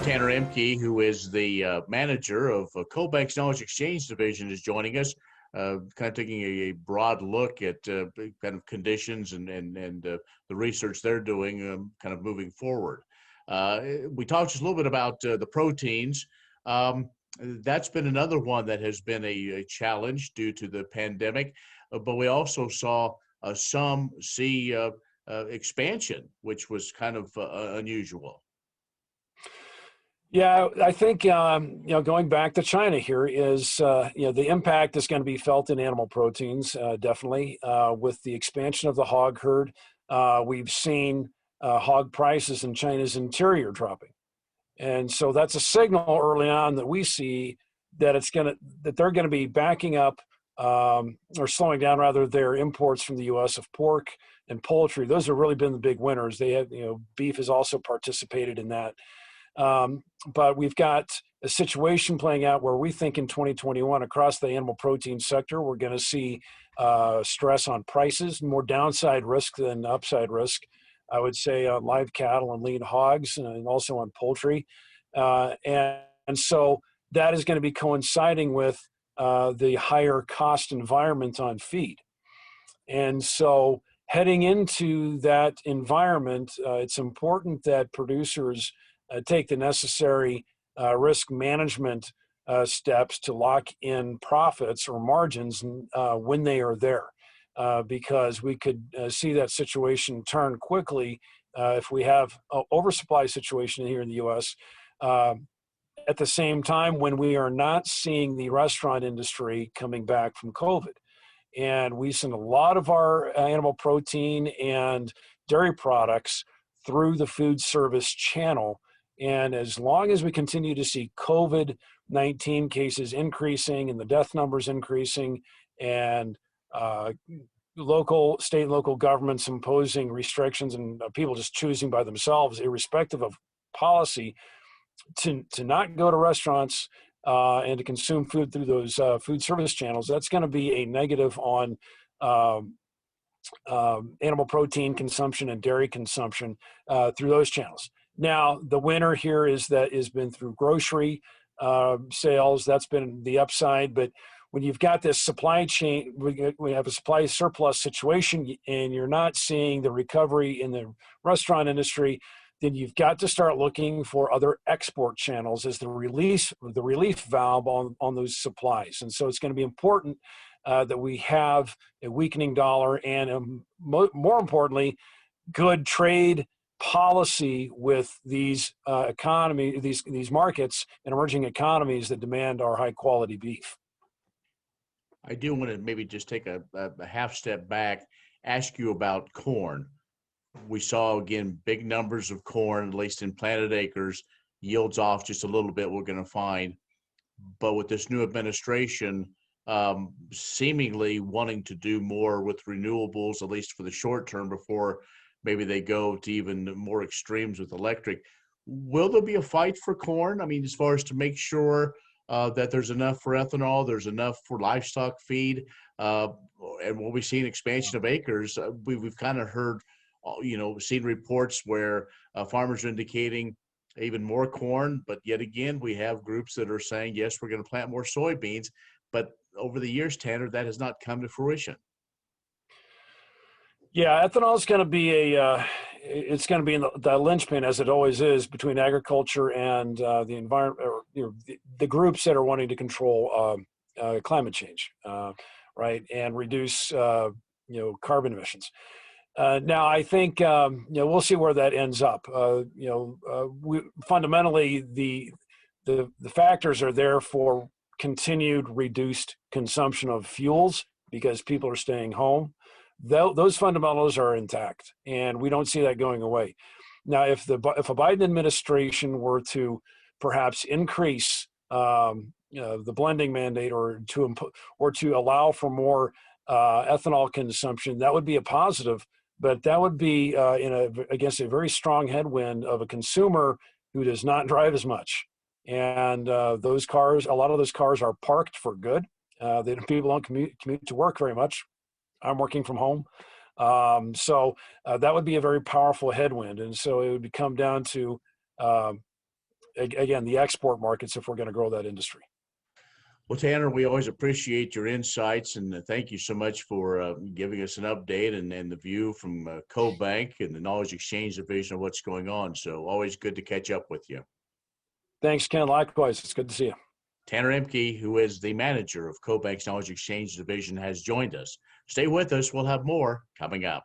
Tanner Ehmke, who is the manager of CoBank's Knowledge Exchange Division, is joining us, kind of taking a broad look at kind of conditions and the research they're doing, kind of moving forward. We talked just a little bit about the proteins. That's been another one that has been a challenge due to the pandemic, but we also saw some see expansion, which was kind of unusual. Yeah, I think going back to China here is the impact is going to be felt in animal proteins definitely with the expansion of the hog herd. We've seen hog prices in China's interior dropping, and so that's a signal early on that we see that they're going to be backing up or slowing down rather their imports from the U.S. of pork and poultry. Those have really been the big winners. They have beef has also participated in that. But we've got a situation playing out where we think in 2021 across the animal protein sector, we're going to see stress on prices, more downside risk than upside risk, I would say, on live cattle and lean hogs and also on poultry. And so that is going to be coinciding with the higher cost environment on feed. And so heading into that environment, it's important that producers take the necessary risk management steps to lock in profits or margins when they are there, because we could see that situation turn quickly if we have an oversupply situation here in the U.S. At the same time when we are not seeing the restaurant industry coming back from COVID. And we send a lot of our animal protein and dairy products through the food service channel. And as long as we continue to see COVID-19 cases increasing and the death numbers increasing and state and local governments imposing restrictions and people just choosing by themselves, irrespective of policy, to not go to restaurants and to consume food through those food service channels, that's going to be a negative on animal protein consumption and dairy consumption through those channels. Now, the winner here has been through grocery sales. That's been the upside. But when you've got this supply chain, we have a supply surplus situation, and you're not seeing the recovery in the restaurant industry, then you've got to start looking for other export channels as the relief valve on those supplies. And so it's going to be important that we have a weakening dollar and, more importantly, good trade policy with these these markets and emerging economies that demand our high quality beef. I do want to maybe just take a half step back, ask you about corn. We saw, again, big numbers of corn, at least in planted acres, yields off just a little bit, we're going to find. But with this new administration seemingly wanting to do more with renewables, at least for the short term, before maybe they go to even more extremes with electric, will there be a fight for corn? I mean, as far as to make sure that there's enough for ethanol, there's enough for livestock feed, and when we see an expansion of acres, we've kind of heard, seen reports where farmers are indicating even more corn, but yet again, we have groups that are saying, yes, we're going to plant more soybeans, but over the years, Tanner, that has not come to fruition. Yeah, ethanol is going to be it's going to be in the linchpin, as it always is, between agriculture and the environment, or the groups that are wanting to control climate change, right, and reduce carbon emissions. Now, I think we'll see where that ends up. Fundamentally, the factors are there for continued reduced consumption of fuels because people are staying home. Those fundamentals are intact, and we don't see that going away. Now, if a Biden administration were to perhaps increase the blending mandate or to allow for more ethanol consumption, that would be a positive. But that would be against a very strong headwind of a consumer who does not drive as much, and a lot of those cars are parked for good. People don't commute to work very much. I'm working from home. So that would be a very powerful headwind. And so it would come down to again, the export markets if we're going to grow that industry. Well, Tanner, we always appreciate your insights, and thank you so much for giving us an update and the view from CoBank and the Knowledge Exchange Division of what's going on. So always good to catch up with you. Thanks, Ken. Likewise. It's good to see you. Tanner Ehmke, who is the manager of CoBank's Knowledge Exchange Division, has joined us. Stay with us. We'll have more coming up.